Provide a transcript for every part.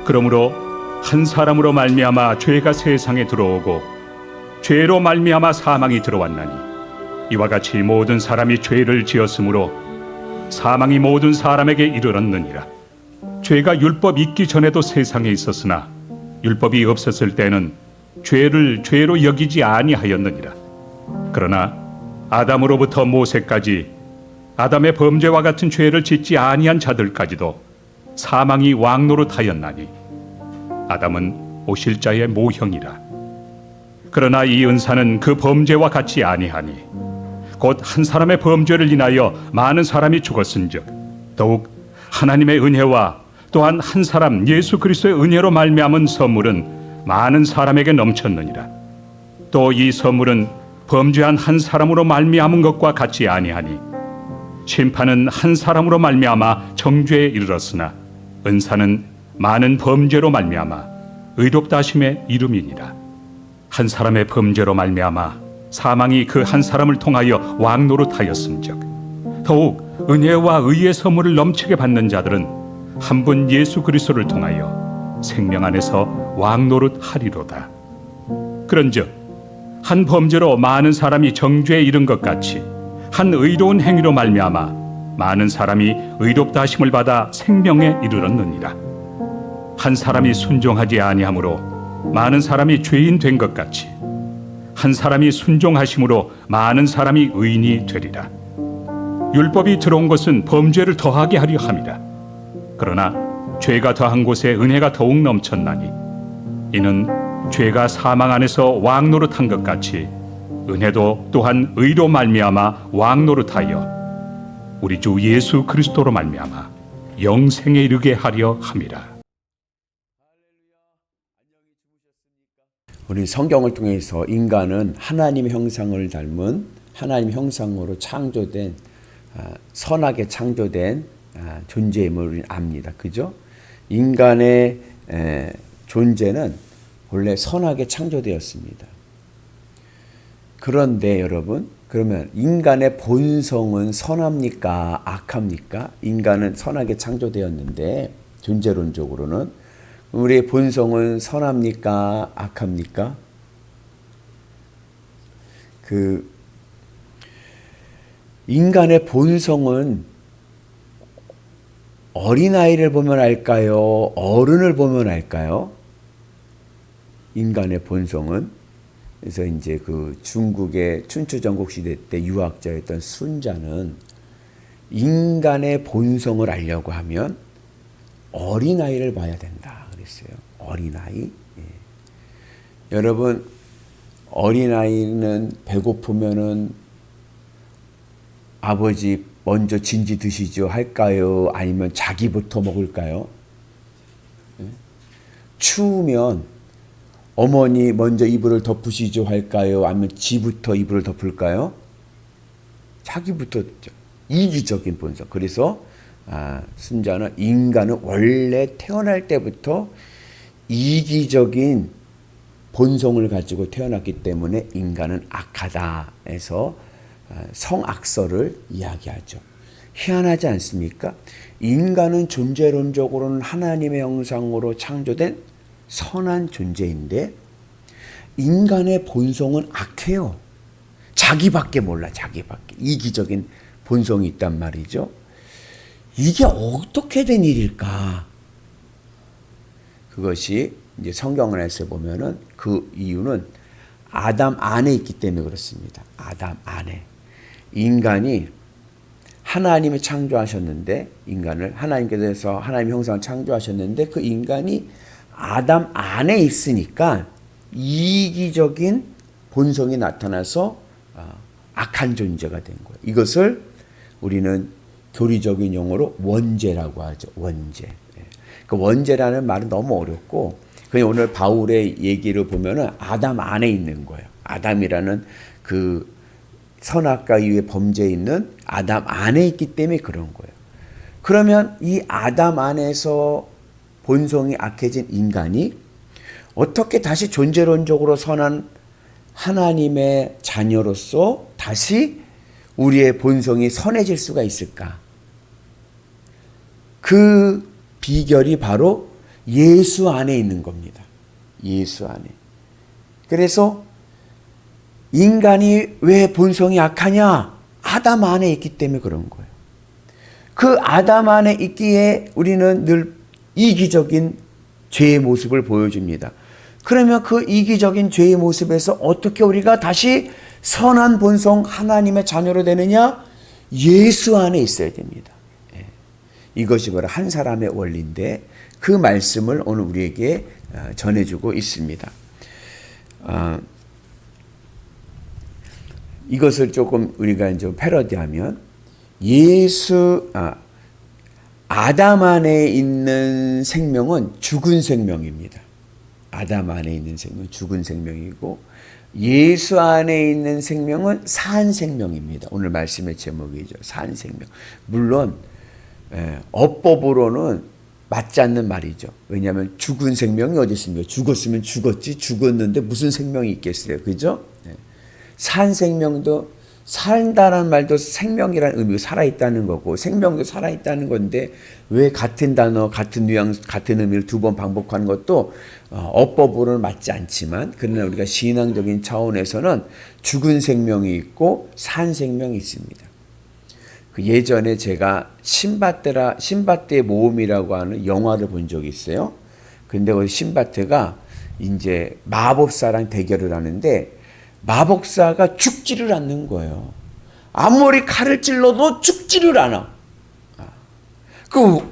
그러므로 한 사람으로 말미암아 죄가 세상에 들어오고 죄로 말미암아 사망이 들어왔나니 이와 같이 모든 사람이 죄를 지었으므로 사망이 모든 사람에게 이르렀느니라. 죄가 율법 있기 전에도 세상에 있었으나 율법이 없었을 때는 죄를 죄로 여기지 아니하였느니라. 그러나 아담으로부터 모세까지 아담의 범죄와 같은 죄를 짓지 아니한 자들까지도 사망이 왕노릇하였나니 아담은 오실 자의 모형이라. 그러나 이 은사는 그 범죄와 같이 아니하니 곧 한 사람의 범죄를 인하여 많은 사람이 죽었은즉 더욱 하나님의 은혜와 또한 한 사람 예수 그리스도의 은혜로 말미암은 선물은 많은 사람에게 넘쳤느니라. 또 이 선물은 범죄한 한 사람으로 말미암은 것과 같이 아니하니 심판은 한 사람으로 말미암아 정죄에 이르렀으나 은사는 많은 범죄로 말미암아 의롭다 하심의 이름이니라. 한 사람의 범죄로 말미암아 사망이 그 한 사람을 통하여 왕노릇하였음즉 더욱 은혜와 의의 선물을 넘치게 받는 자들은 한 분 예수 그리스도를 통하여 생명 안에서 왕노릇하리로다. 그런즉 한 범죄로 많은 사람이 정죄에 이른 것 같이 한 의로운 행위로 말미암아 많은 사람이 의롭다 하심을 받아 생명에 이르렀느니라. 한 사람이 순종하지 아니함으로 많은 사람이 죄인 된 것 같이 한 사람이 순종하심으로 많은 사람이 의인이 되리라. 율법이 들어온 것은 범죄를 더하게 하려 함이라. 그러나 죄가 더한 곳에 은혜가 더욱 넘쳤나니 이는 죄가 사망 안에서 왕노릇한 것 같이 은혜도 또한 의로 말미암아 왕노릇하여 우리 주 예수 그리스도로 말미암아 영생에 이르게 하려 함이라. 우리 성경을 통해서 인간은 하나님의 형상을 닮은 하나님 형상으로 창조된 선하게 창조된 존재임을 우리는 압니다. 그죠? 인간의 존재는 원래 선하게 창조되었습니다. 그런데 여러분, 그러면 인간의 본성은 선합니까? 악합니까? 인간은 선하게 창조되었는데 존재론적으로는 우리의 본성은 선합니까? 악합니까? 인간의 본성은 어린아이를 보면 알까요? 어른을 보면 알까요? 인간의 본성은, 그래서 이제 그 중국의 춘추전국 시대 때 유학자였던 순자는 인간의 본성을 알려고 하면 어린아이를 봐야 된다 그랬어요. 어린아이. 예. 여러분, 어린아이는 배고프면은 아버지 먼저 진지 드시죠 할까요? 아니면 자기부터 먹을까요? 예? 추우면 어머니 먼저 이불을 덮으시죠 할까요? 아니면 지부터 이불을 덮을까요? 자기부터. 이기적인 본성. 그래서 순자는 인간은 원래 태어날 때부터 이기적인 본성을 가지고 태어났기 때문에 인간은 악하다 해서 성악설을 이야기하죠. 희한하지 않습니까? 인간은 존재론적으로는 하나님의 형상으로 창조된 선한 존재인데 인간의 본성은 악해요. 자기밖에 몰라. 자기밖에. 이기적인 본성이 있단 말이죠. 이게 어떻게 된 일일까? 그것이 이제 성경 안에서 보면은 그 이유는 아담 안에 있기 때문에 그렇습니다. 아담 안에. 인간이 하나님이 창조하셨는데, 인간을 하나님께서 하나님 형상을 창조하셨는데 그 인간이 아담 안에 있으니까 이기적인 본성이 나타나서 악한 존재가 된 거예요. 이것을 우리는 교리적인 용어로 원죄라고 하죠. 원죄. 그 원죄라는 말은 너무 어렵고 그냥 오늘 바울의 얘기를 보면은 아담 안에 있는 거예요. 아담이라는 그 선악과 이후의 범죄에 있는 아담 안에 있기 때문에 그런 거예요. 그러면 이 아담 안에서 본성이 악해진 인간이 어떻게 다시 존재론적으로 선한 하나님의 자녀로서 다시 우리의 본성이 선해질 수가 있을까? 그 비결이 바로 예수 안에 있는 겁니다. 예수 안에. 그래서 인간이 왜 본성이 약하냐? 아담 안에 있기 때문에 그런 거예요. 그 아담 안에 있기에 우리는 늘 이기적인 죄의 모습을 보여줍니다. 그러면 그 이기적인 죄의 모습에서 어떻게 우리가 다시 선한 본성 하나님의 자녀로 되느냐? 예수 안에 있어야 됩니다. 이것이 바로 한 사람의 원리인데 그 말씀을 오늘 우리에게 전해주고 있습니다. 이것을 조금 우리가 이제 패러디하면 아담 안에 있는 생명은 죽은 생명입니다. 아담 안에 있는 생명은 죽은 생명이고 예수 안에 있는 생명은 산 생명입니다. 오늘 말씀의 제목이죠. 산 생명. 물론 어법으로는 맞지 않는 말이죠. 왜냐하면 죽은 생명이 어디 있습니까? 죽었으면 죽었지. 죽었는데 무슨 생명이 있겠어요. 그죠? 산 생명도 산다라는 말도 생명이라는 의미로 살아있다는 거고 생명도 살아있다는 건데 왜 같은 단어, 같은 뉘앙스, 같은 의미를 두 번 반복하는 것도 어법으로는 맞지 않지만 그러나 우리가 신앙적인 차원에서는 죽은 생명이 있고 산 생명이 있습니다. 그 예전에 제가 신바트의 모험이라고 하는 영화를 본 적이 있어요. 근데 그 신바트가 이제 마법사랑 대결을 하는데 마법사가 죽지를 않는 거예요. 아무리 칼을 찔러도 죽지를 않아.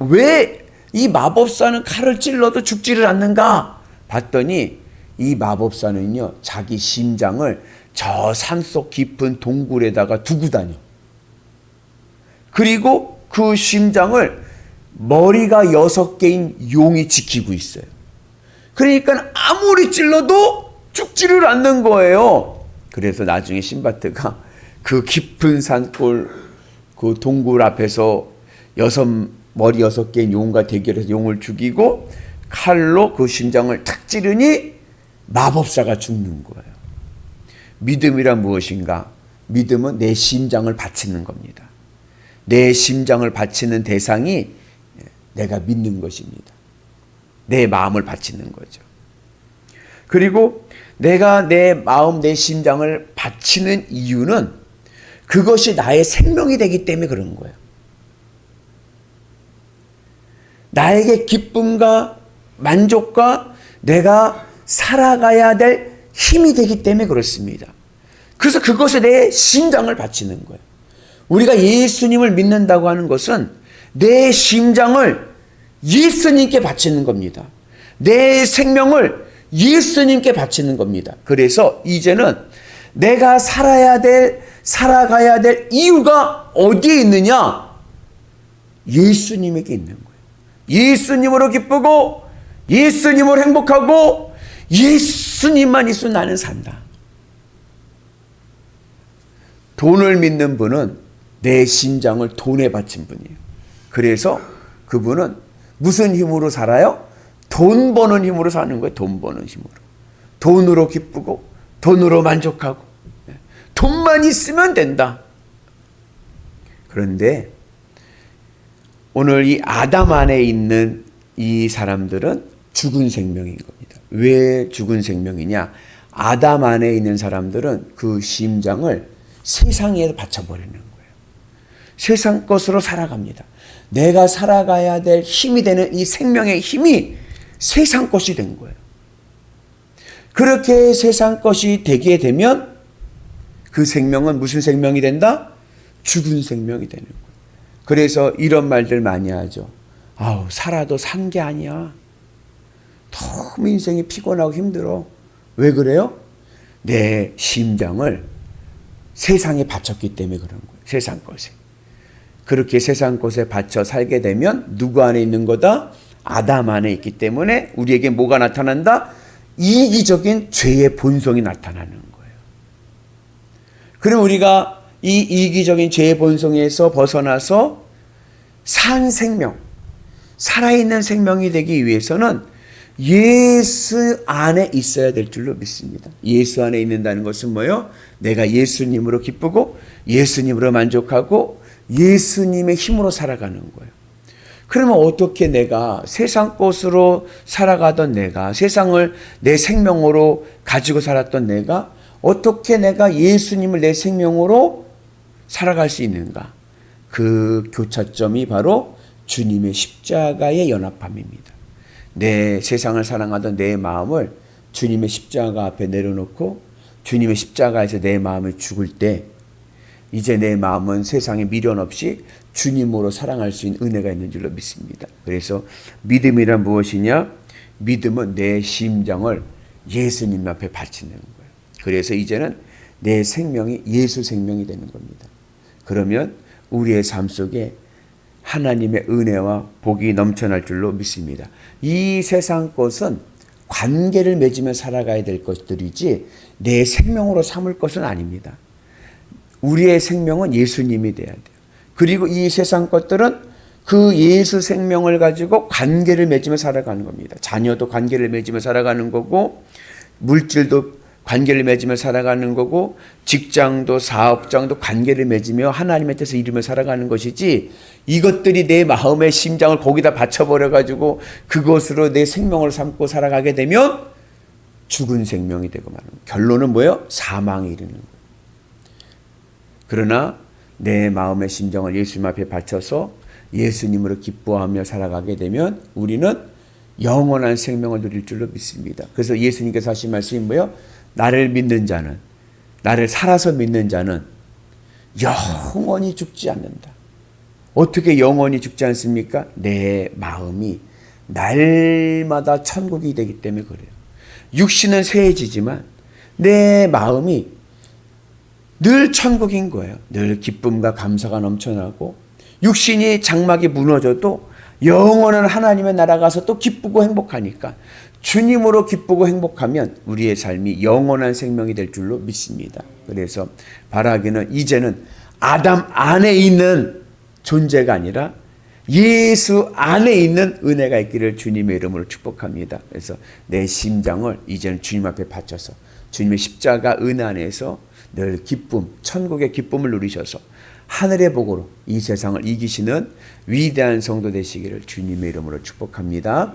왜 이 마법사는 칼을 찔러도 죽지를 않는가? 봤더니 이 마법사는요, 자기 심장을 저 산속 깊은 동굴에다가 두고 다녀. 그리고 그 심장을 머리가 6개인 용이 지키고 있어요. 그러니까 아무리 찔러도 죽지를 않는 거예요. 그래서 나중에 신바트가 그 깊은 산골 그 동굴 앞에서 머리 6개인 용과 대결해서 용을 죽이고 칼로 그 심장을 탁 찌르니 마법사가 죽는 거예요. 믿음이란 무엇인가? 믿음은 내 심장을 바치는 겁니다. 내 심장을 바치는 대상이 내가 믿는 것입니다. 내 마음을 바치는 거죠. 그리고 내가 내 마음, 내 심장을 바치는 이유는 그것이 나의 생명이 되기 때문에 그런 거예요. 나에게 기쁨과 만족과 내가 살아가야 될 힘이 되기 때문에 그렇습니다. 그래서 그것에 내 심장을 바치는 거예요. 우리가 예수님을 믿는다고 하는 것은 내 심장을 예수님께 바치는 겁니다. 내 생명을 예수님께 바치는 겁니다. 그래서 이제는 내가 살아가야 될 이유가 어디에 있느냐? 예수님에게 있는 거예요. 예수님으로 기쁘고 예수님으로 행복하고 예수님만 있으면 나는 산다. 돈을 믿는 분은 내 심장을 돈에 바친 분이에요. 그래서 그분은 무슨 힘으로 살아요? 돈 버는 힘으로 사는 거예요. 돈 버는 힘으로. 돈으로 기쁘고 돈으로 만족하고 돈만 있으면 된다. 그런데 오늘 이 아담 안에 있는 이 사람들은 죽은 생명인 겁니다. 왜 죽은 생명이냐? 아담 안에 있는 사람들은 그 심장을 세상에 바쳐버리는 거예요. 세상 것으로 살아갑니다. 내가 살아가야 될 힘이 되는 이 생명의 힘이 세상 것이 된 거예요. 그렇게 세상 것이 되게 되면 그 생명은 무슨 생명이 된다? 죽은 생명이 되는 거예요. 그래서 이런 말들 많이 하죠. 아우, 살아도 산 게 아니야. 너무 인생이 피곤하고 힘들어. 왜 그래요? 내 심장을 세상에 바쳤기 때문에 그런 거예요. 세상 것에. 그렇게 세상 것에 바쳐 살게 되면 누구 안에 있는 거다? 아담 안에 있기 때문에 우리에게 뭐가 나타난다? 이기적인 죄의 본성이 나타나는 거예요. 그럼 우리가 이 이기적인 죄의 본성에서 벗어나서 산 생명, 살아있는 생명이 되기 위해서는 예수 안에 있어야 될 줄로 믿습니다. 예수 안에 있는다는 것은 뭐예요? 내가 예수님으로 기쁘고 예수님으로 만족하고 예수님의 힘으로 살아가는 거예요. 그러면 어떻게 내가 세상 것으로 살아가던 내가, 세상을 내 생명으로 가지고 살았던 내가 어떻게 내가 예수님을 내 생명으로 살아갈 수 있는가? 그 교차점이 바로 주님의 십자가의 연합함입니다. 내 세상을 사랑하던 내 마음을 주님의 십자가 앞에 내려놓고 주님의 십자가에서 내 마음이 죽을 때 이제 내 마음은 세상에 미련 없이 주님으로 사랑할 수 있는 은혜가 있는 줄로 믿습니다. 그래서 믿음이란 무엇이냐? 믿음은 내 심장을 예수님 앞에 바치는 거예요. 그래서 이제는 내 생명이 예수 생명이 되는 겁니다. 그러면 우리의 삶 속에 하나님의 은혜와 복이 넘쳐날 줄로 믿습니다. 이 세상 것은 관계를 맺으며 살아가야 될 것들이지 내 생명으로 삼을 것은 아닙니다. 우리의 생명은 예수님이 돼야 돼요. 그리고 이 세상 것들은 그 예수 생명을 가지고 관계를 맺으며 살아가는 겁니다. 자녀도 관계를 맺으며 살아가는 거고, 물질도 관계를 맺으며 살아가는 거고, 직장도 사업장도 관계를 맺으며 하나님의 뜻을 이루며 살아가는 것이지, 이것들이 내 마음의 심장을 거기다 바쳐버려 가지고 그것으로 내 생명을 삼고 살아가게 되면 죽은 생명이 되고 마는 거예요. 결론은 뭐예요? 사망에 이르는 거예요. 그러나 내 마음의 심정을 예수님 앞에 바쳐서 예수님으로 기뻐하며 살아가게 되면 우리는 영원한 생명을 누릴 줄로 믿습니다. 그래서 예수님께서 하신 말씀이 뭐예요? 나를 믿는 자는, 나를 살아서 믿는 자는 영원히 죽지 않는다. 어떻게 영원히 죽지 않습니까? 내 마음이 날마다 천국이 되기 때문에 그래요. 육신은 세해지지만 내 마음이 늘 천국인 거예요. 늘 기쁨과 감사가 넘쳐나고, 육신이 장막이 무너져도 영원한 하나님의 나라 가서 또 기쁘고 행복하니까 주님으로 기쁘고 행복하면 우리의 삶이 영원한 생명이 될 줄로 믿습니다. 그래서 바라기는 이제는 아담 안에 있는 존재가 아니라 예수 안에 있는 은혜가 있기를 주님의 이름으로 축복합니다. 그래서 내 심장을 이제는 주님 앞에 바쳐서 주님의 십자가 은혜 안에서 늘 기쁨, 천국의 기쁨을 누리셔서 하늘의 복으로 이 세상을 이기시는 위대한 성도 되시기를 주님의 이름으로 축복합니다.